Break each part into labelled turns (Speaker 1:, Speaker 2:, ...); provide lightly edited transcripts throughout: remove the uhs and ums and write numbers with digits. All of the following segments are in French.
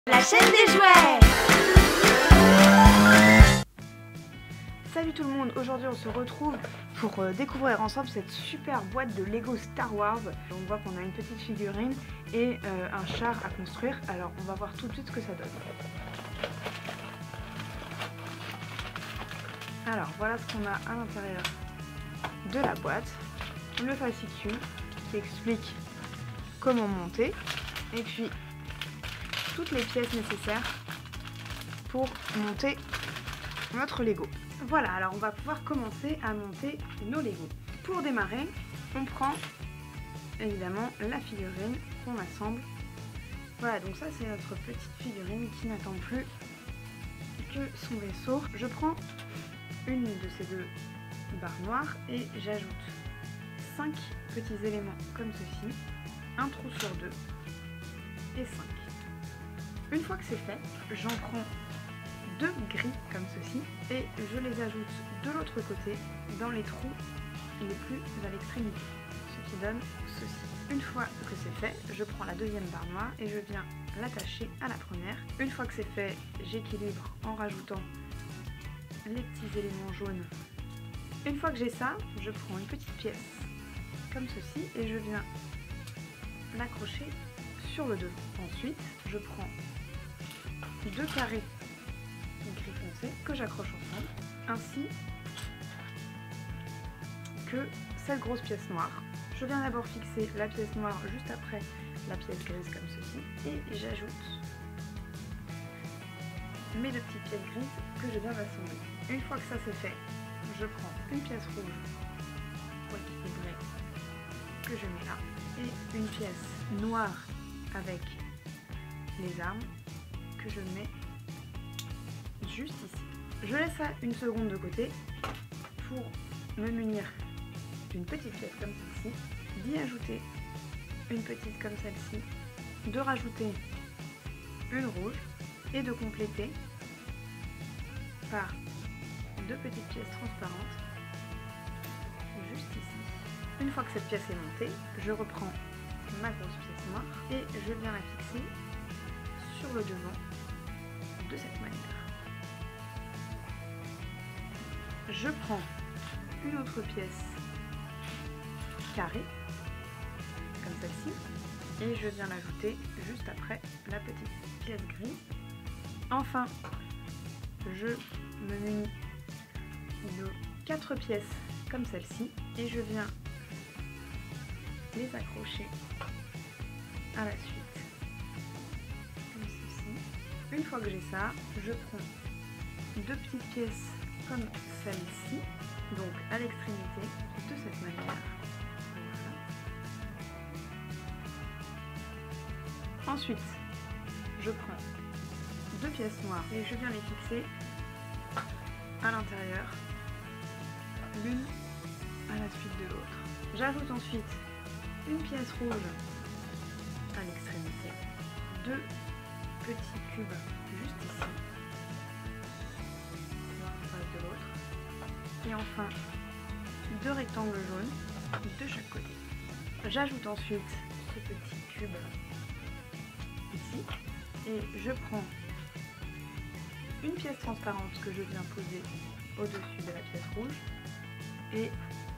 Speaker 1: La chaîne des jouets.
Speaker 2: Salut tout le monde, aujourd'hui on se retrouve pour découvrir ensemble cette super boîte de Lego Star Wars. On voit qu'on a une petite figurine et un char à construire, alors on va voir tout de suite ce que ça donne. Alors voilà ce qu'on a à l'intérieur de la boîte, le fascicule qui explique comment monter et puis toutes les pièces nécessaires pour monter notre Lego. Voilà, alors on va pouvoir commencer à monter nos Lego. Pour démarrer, on prend évidemment la figurine qu'on assemble. Voilà, donc ça c'est notre petite figurine qui n'attend plus que son vaisseau. Je prends une de ces deux barres noires et j'ajoute 5 petits éléments comme ceci, un trou sur deux et 5. Une fois que c'est fait, j'en prends deux gris comme ceci et je les ajoute de l'autre côté dans les trous les plus à l'extrémité, ce qui donne ceci. Une fois que c'est fait, je prends la deuxième barre noire et je viens l'attacher à la première. Une fois que c'est fait, j'équilibre en rajoutant les petits éléments jaunes. Une fois que j'ai ça, je prends une petite pièce comme ceci et je viens l'accrocher sur le devant. Ensuite, je prends deux carrés gris foncé que j'accroche ensemble, ainsi que cette grosse pièce noire. Je viens d'abord fixer la pièce noire juste après la pièce grise comme ceci et j'ajoute mes deux petites pièces grises que je viens d'assembler. Une fois que ça c'est fait, je prends une pièce rouge pour équilibrer que je mets là et une pièce noire avec les armes que je mets juste ici. Je laisse ça une seconde de côté pour me munir d'une petite pièce comme celle-ci, d'y ajouter une petite comme celle-ci, de rajouter une rouge et de compléter par deux petites pièces transparentes juste ici. Une fois que cette pièce est montée, je reprends ma grosse pièce noire et je viens la fixer sur le devant de cette manière. Je prends une autre pièce carrée, comme celle-ci, et je viens l'ajouter juste après la petite pièce grise. Enfin, je me munis de 4 pièces comme celle-ci, et je viens les accrocher à la suite, comme ceci. Une fois que j'ai ça, je prends deux petites pièces comme celle-ci, donc à l'extrémité de cette manière. Voilà. Ensuite, je prends deux pièces noires et je viens les fixer à l'intérieur, l'une à la suite de l'autre. J'ajoute ensuite une pièce rouge à l'extrémité, deux petits cubes juste ici, de l'autre, et enfin deux rectangles jaunes de chaque côté. J'ajoute ensuite ce petit cube ici et je prends une pièce transparente que je viens poser au-dessus de la pièce rouge et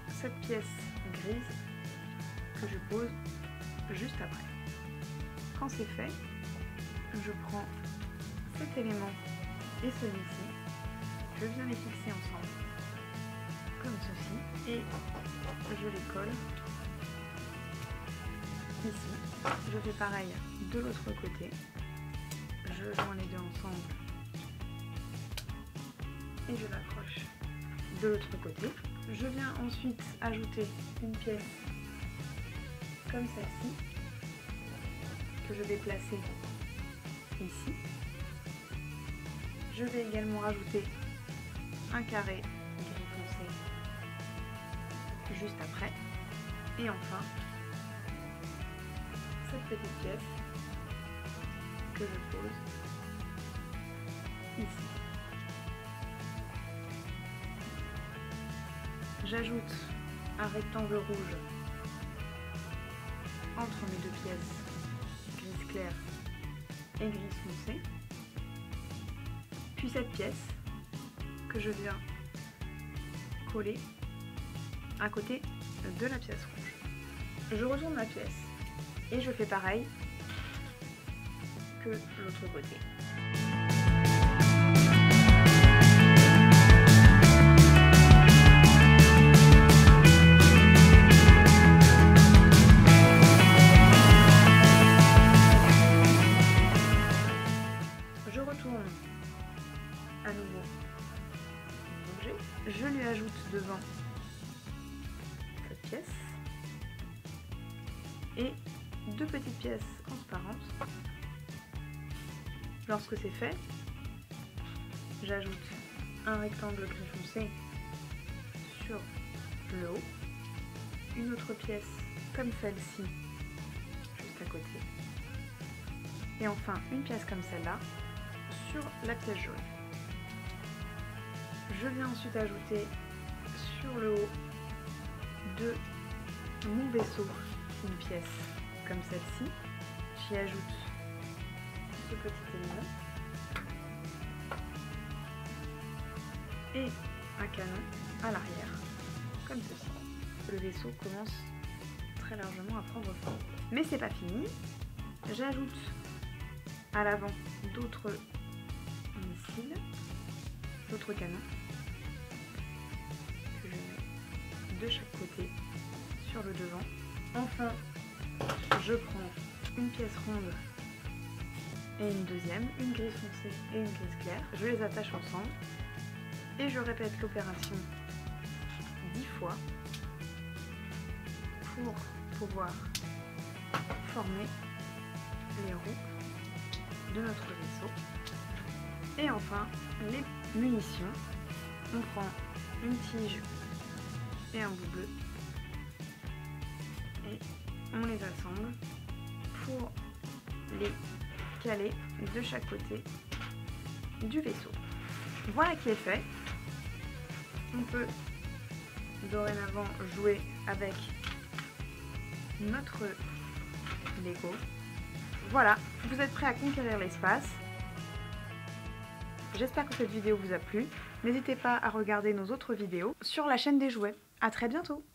Speaker 2: cette pièce grise que je pose juste après. Quand c'est fait, je prends cet élément et celui-ci, je viens les fixer ensemble comme ceci et je les colle ici. Je fais pareil de l'autre côté, je joins les deux ensemble et je l'accroche de l'autre côté. Je viens ensuite ajouter une pièce comme celle-ci que je vais placer ici. Je vais également rajouter un carré gris foncé juste après et enfin cette petite pièce que je pose ici. J'ajoute un rectangle rouge entre mes deux pièces grise claire et gris foncé. Puis cette pièce que je viens coller à côté de la pièce rouge. Je retourne ma pièce et je fais pareil que l'autre côté. Je retourne à nouveau mon objet. Je lui ajoute devant cette pièce et deux petites pièces transparentes. Lorsque c'est fait, j'ajoute un rectangle gris foncé sur le haut, une autre pièce comme celle-ci juste à côté, et enfin une pièce comme celle-là sur la pièce jaune. Je viens ensuite ajouter sur le haut de mon vaisseau une pièce comme celle-ci. J'y ajoute ce petit élément et un canon à l'arrière, comme ceci. Le vaisseau commence très largement à prendre forme. Mais c'est pas fini. J'ajoute à l'avant d'autres missiles, d'autres canons que je mets de chaque côté sur le devant. Enfin, je prends une pièce ronde et une deuxième, une grise foncée et une grise claire. Je les attache ensemble et je répète l'opération 10 fois pour pouvoir former les roues de notre vaisseau. Et enfin, les munitions. On prend une tige et un bout bleu et on les assemble pour les caler de chaque côté du vaisseau. Voilà qui est fait. On peut dorénavant jouer avec notre Lego. Voilà, vous êtes prêts à conquérir l'espace. J'espère que cette vidéo vous a plu. N'hésitez pas à regarder nos autres vidéos sur la chaîne des jouets. À très bientôt!